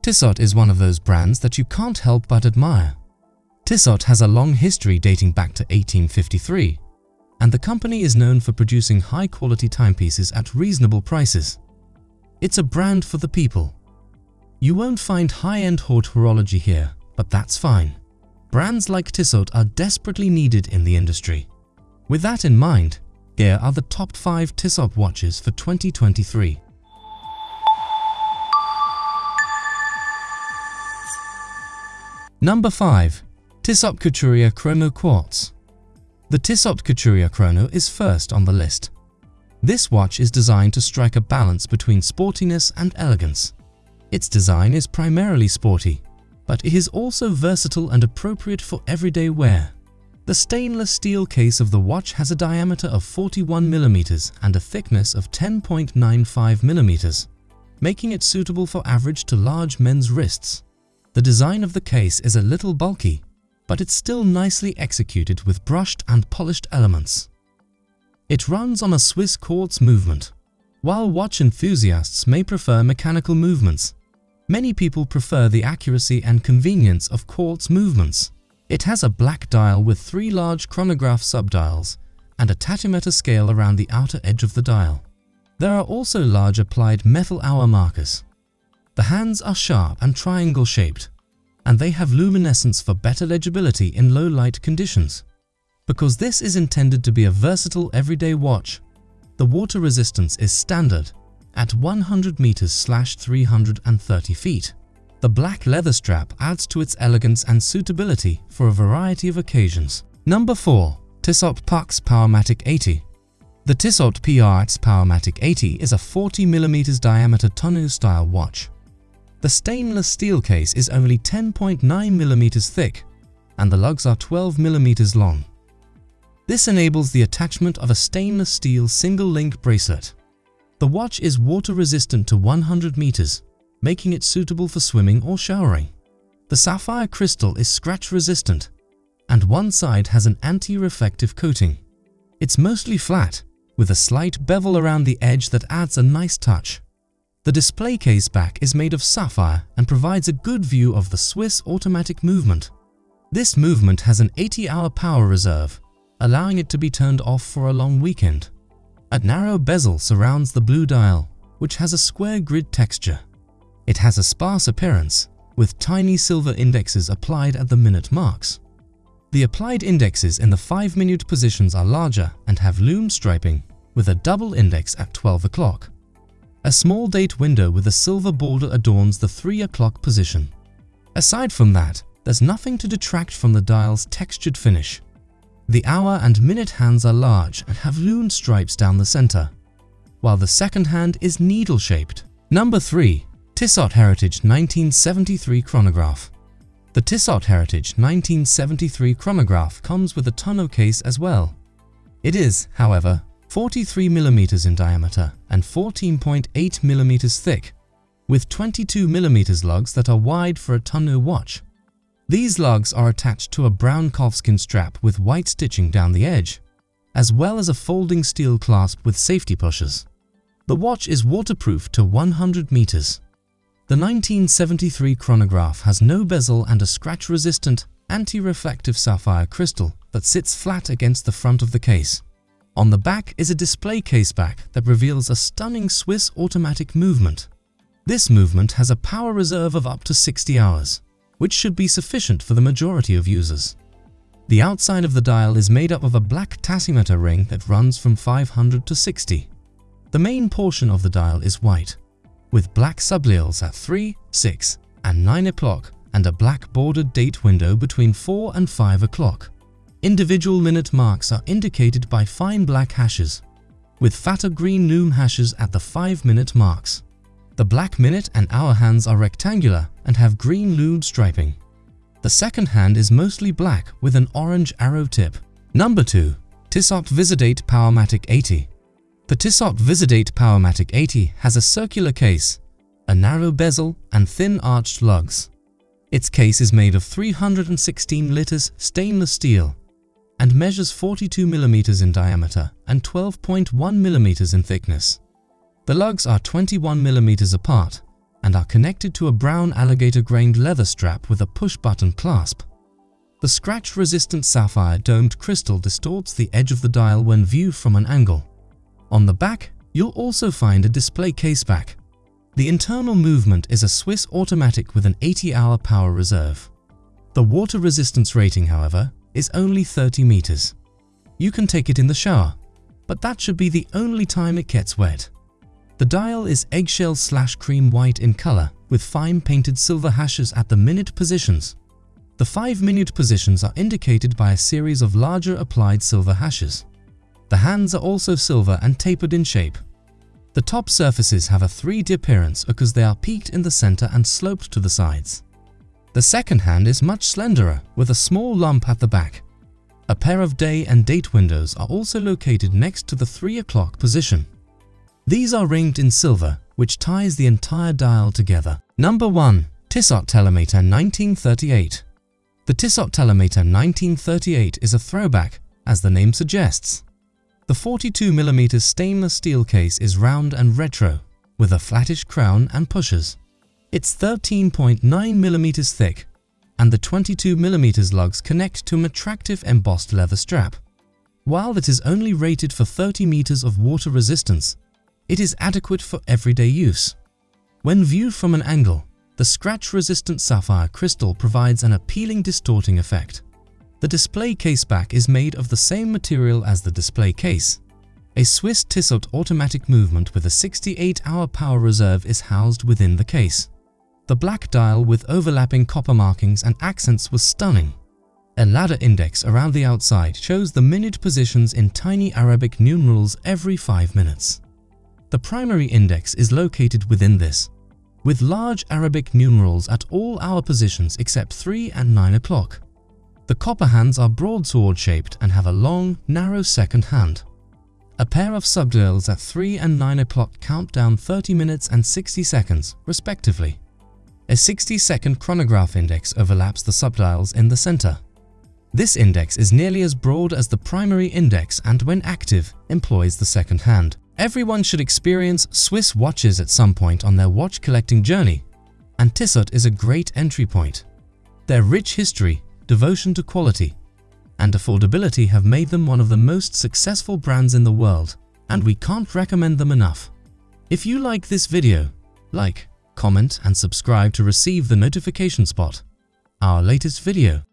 Tissot is one of those brands that you can't help but admire. Tissot has a long history dating back to 1853, and the company is known for producing high-quality timepieces at reasonable prices. It's a brand for the people. You won't find high-end haute horology here, but that's fine. Brands like Tissot are desperately needed in the industry. With that in mind, here are the top 5 Tissot watches for 2023. Number 5. Tissot Couturia Chrono Quartz. The Tissot Couturia Chrono is first on the list. This watch is designed to strike a balance between sportiness and elegance. Its design is primarily sporty, but it is also versatile and appropriate for everyday wear. The stainless steel case of the watch has a diameter of 41 mm and a thickness of 10.95 mm, making it suitable for average to large men's wrists. The design of the case is a little bulky, but it's still nicely executed with brushed and polished elements. It runs on a Swiss quartz movement. While watch enthusiasts may prefer mechanical movements, many people prefer the accuracy and convenience of quartz movements. It has a black dial with 3 large chronograph subdials and a tachymeter scale around the outer edge of the dial. There are also large applied metal hour markers. The hands are sharp and triangle-shaped, and they have luminescence for better legibility in low-light conditions. Because this is intended to be a versatile everyday watch, the water resistance is standard at 100 meters/330 feet. The black leather strap adds to its elegance and suitability for a variety of occasions. Number 4. Tissot Powermatic 80. The Tissot Powermatic 80 is a 40 mm diameter tonneau-style watch. The stainless steel case is only 10.9 mm thick, and the lugs are 12 mm long. This enables the attachment of a stainless steel single-link bracelet. The watch is water-resistant to 100 meters, making it suitable for swimming or showering. The sapphire crystal is scratch-resistant, and one side has an anti-reflective coating. It's mostly flat, with a slight bevel around the edge that adds a nice touch. The display case back is made of sapphire and provides a good view of the Swiss automatic movement. This movement has an 80-hour power reserve, allowing it to be turned off for a long weekend. A narrow bezel surrounds the blue dial, which has a square grid texture. It has a sparse appearance, with tiny silver indexes applied at the minute marks. The applied indexes in the 5-minute positions are larger and have loom striping, with a double index at 12 o'clock. A small date window with a silver border adorns the 3 o'clock position. Aside from that, there's nothing to detract from the dial's textured finish. The hour and minute hands are large and have loom stripes down the center, while the second hand is needle-shaped. Number 3. Tissot Heritage 1973 Chronograph. The Tissot Heritage 1973 Chronograph comes with a tonneau case as well. It is, however, 43 mm in diameter and 14.8 mm thick, with 22 mm lugs that are wide for a tonneau watch. These lugs are attached to a brown calfskin strap with white stitching down the edge, as well as a folding steel clasp with safety pushers. The watch is waterproof to 100 meters. The 1973 chronograph has no bezel and a scratch-resistant, anti-reflective sapphire crystal that sits flat against the front of the case. On the back is a display case back that reveals a stunning Swiss automatic movement. This movement has a power reserve of up to 60 hours, which should be sufficient for the majority of users. The outside of the dial is made up of a black tachymeter ring that runs from 500 to 60. The main portion of the dial is white, with black sublials at 3, 6, and 9 o'clock and a black bordered date window between 4 and 5 o'clock. Individual minute marks are indicated by fine black hashes, with fatter green loom hashes at the 5-minute marks. The black minute and hour hands are rectangular and have green loom striping. The second hand is mostly black with an orange arrow tip. Number 2. Tissotvisidate Powermatic 80. The Tissotvisidate Powermatic 80 has a circular case, a narrow bezel, and thin arched lugs. Its case is made of 316 liters stainless steel and measures 42 mm in diameter and 12.1 mm in thickness. The lugs are 21 mm apart and are connected to a brown alligator-grained leather strap with a push-button clasp. The scratch-resistant sapphire domed crystal distorts the edge of the dial when viewed from an angle. On the back, you'll also find a display case back. The internal movement is a Swiss automatic with an 80-hour power reserve. The water resistance rating, however, is only 30 meters. You can take it in the shower, but that should be the only time it gets wet. The dial is eggshell/cream white in color with fine painted silver hashes at the minute positions. The 5-minute positions are indicated by a series of larger applied silver hashes. The hands are also silver and tapered in shape. The top surfaces have a 3D appearance because they are peaked in the center and sloped to the sides. The second hand is much slenderer with a small lump at the back. A pair of day and date windows are also located next to the 3 o'clock position. These are ringed in silver, which ties the entire dial together. Number 1. Tissot Telemeter 1938. The Tissot Telemeter 1938 is a throwback, as the name suggests. The 42mm stainless steel case is round and retro, with a flattish crown and pushers. It's 13.9mm thick, and the 22mm lugs connect to an attractive embossed leather strap. While it is only rated for 30 meters of water resistance, it is adequate for everyday use. When viewed from an angle, the scratch-resistant sapphire crystal provides an appealing distorting effect. The display case back is made of the same material as the display case. A Swiss Tissot automatic movement with a 68-hour power reserve is housed within the case. The black dial with overlapping copper markings and accents was stunning. A ladder index around the outside shows the minute positions in tiny Arabic numerals every 5 minutes. The primary index is located within this, with large Arabic numerals at all hour positions except 3 and 9 o'clock. The copper hands are broadsword-shaped and have a long, narrow second hand. A pair of subdials at 3 and 9 o'clock count down 30 minutes and 60 seconds, respectively. A 60-second chronograph index overlaps the subdials in the center. This index is nearly as broad as the primary index and, when active, employs the second hand. Everyone should experience Swiss watches at some point on their watch collecting journey, and Tissot is a great entry point. Their rich history, devotion to quality, and affordability have made them one of the most successful brands in the world, and we can't recommend them enough. If you like this video, like, comment and subscribe to receive the notification spot. Our latest video.